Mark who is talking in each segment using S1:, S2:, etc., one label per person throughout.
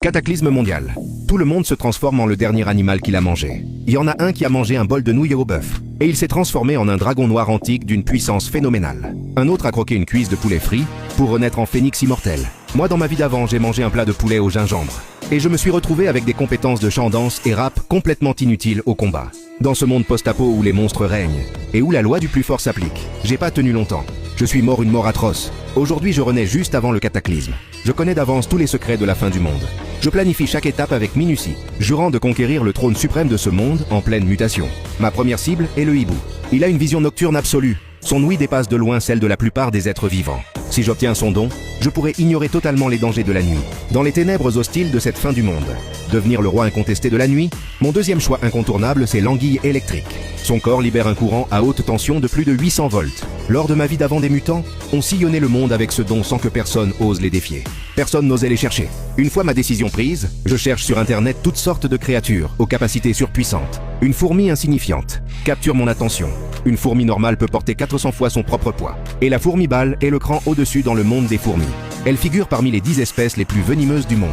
S1: Cataclysme mondial. Tout le monde se transforme en le dernier animal qu'il a mangé. Il y en a un qui a mangé un bol de nouilles au bœuf. Et il s'est transformé en un dragon noir antique d'une puissance phénoménale. Un autre a croqué une cuisse de poulet frit pour renaître en phénix immortel. Moi, dans ma vie d'avant, j'ai mangé un plat de poulet au gingembre. Et je me suis retrouvé avec des compétences de chant, danse et rap complètement inutiles au combat. Dans ce monde post-apo où les monstres règnent et où la loi du plus fort s'applique, j'ai pas tenu longtemps. Je suis mort une mort atroce. Aujourd'hui, je renais juste avant le cataclysme. Je connais d'avance tous les secrets de la fin du monde. Je planifie chaque étape avec minutie, jurant de conquérir le trône suprême de ce monde en pleine mutation. Ma première cible est le hibou. Il a une vision nocturne absolue. Son ouïe dépasse de loin celle de la plupart des êtres vivants. Si j'obtiens son don, je pourrai ignorer totalement les dangers de la nuit, dans les ténèbres hostiles de cette fin du monde. Devenir le roi incontesté de la nuit, mon deuxième choix incontournable, c'est l'anguille électrique. Son corps libère un courant à haute tension de plus de 800 volts. Lors de ma vie d'avant des mutants, on sillonnait le monde avec ce don sans que personne ose les défier. Personne n'osait les chercher. Une fois ma décision prise, je cherche sur internet toutes sortes de créatures aux capacités surpuissantes. Une fourmi insignifiante capture mon attention. Une fourmi normale peut porter 400 fois son propre poids. Et la fourmi balle est le cran au-dessus dans le monde des fourmis. Elle figure parmi les 10 espèces les plus venimeuses du monde.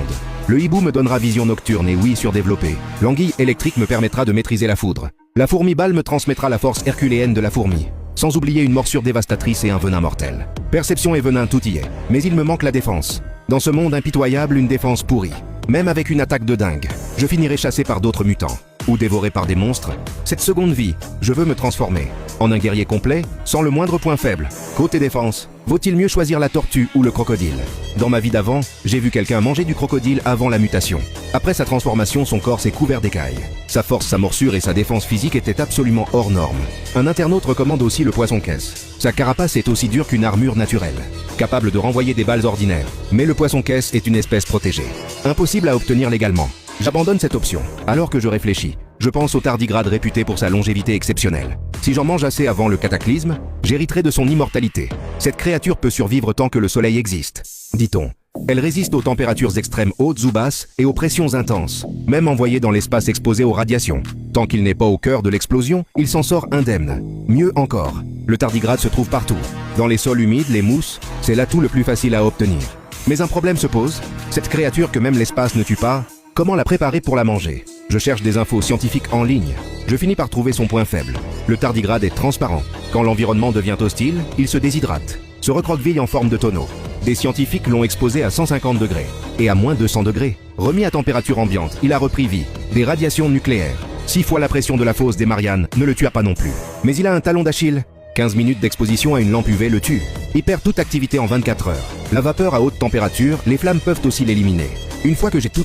S1: Le hibou me donnera vision nocturne et oui surdéveloppée. L'anguille électrique me permettra de maîtriser la foudre. La fourmi balle me transmettra la force herculéenne de la fourmi. Sans oublier une morsure dévastatrice et un venin mortel. Perception et venin, tout y est. Mais il me manque la défense. Dans ce monde impitoyable, une défense pourrie. Même avec une attaque de dingue, je finirai chassé par d'autres mutants. Ou dévoré par des monstres. Cette seconde vie, je veux me transformer en un guerrier complet, sans le moindre point faible. Côté défense, vaut-il mieux choisir la tortue ou le crocodile? Dans ma vie d'avant, j'ai vu quelqu'un manger du crocodile avant la mutation. Après sa transformation, son corps s'est couvert d'écailles. Sa force, sa morsure et sa défense physique étaient absolument hors normes. Un internaute recommande aussi le poisson-caisse. Sa carapace est aussi dure qu'une armure naturelle, capable de renvoyer des balles ordinaires. Mais le poisson-caisse est une espèce protégée. Impossible à obtenir légalement. J'abandonne cette option. Alors que je réfléchis, je pense au tardigrade réputé pour sa longévité exceptionnelle. Si j'en mange assez avant le cataclysme, j'hériterai de son immortalité. Cette créature peut survivre tant que le soleil existe, dit-on. Elle résiste aux températures extrêmes hautes ou basses et aux pressions intenses, même envoyé dans l'espace exposé aux radiations. Tant qu'il n'est pas au cœur de l'explosion, il s'en sort indemne. Mieux encore, le tardigrade se trouve partout. Dans les sols humides, les mousses, c'est l'atout le plus facile à obtenir. Mais un problème se pose, cette créature que même l'espace ne tue pas, comment la préparer pour la manger? Je cherche des infos scientifiques en ligne. Je finis par trouver son point faible. Le tardigrade est transparent. Quand l'environnement devient hostile, il se déshydrate, se recroqueville en forme de tonneau. Des scientifiques l'ont exposé à 150 degrés et à moins 200 degrés. Remis à température ambiante, il a repris vie. Des radiations nucléaires. 6 fois la pression de la fosse des Mariannes ne le tua pas non plus. Mais il a un talon d'Achille. 15 minutes d'exposition à une lampe UV le tue. Il perd toute activité en 24 heures. La vapeur à haute température, les flammes peuvent aussi l'éliminer. Une fois que j'ai tout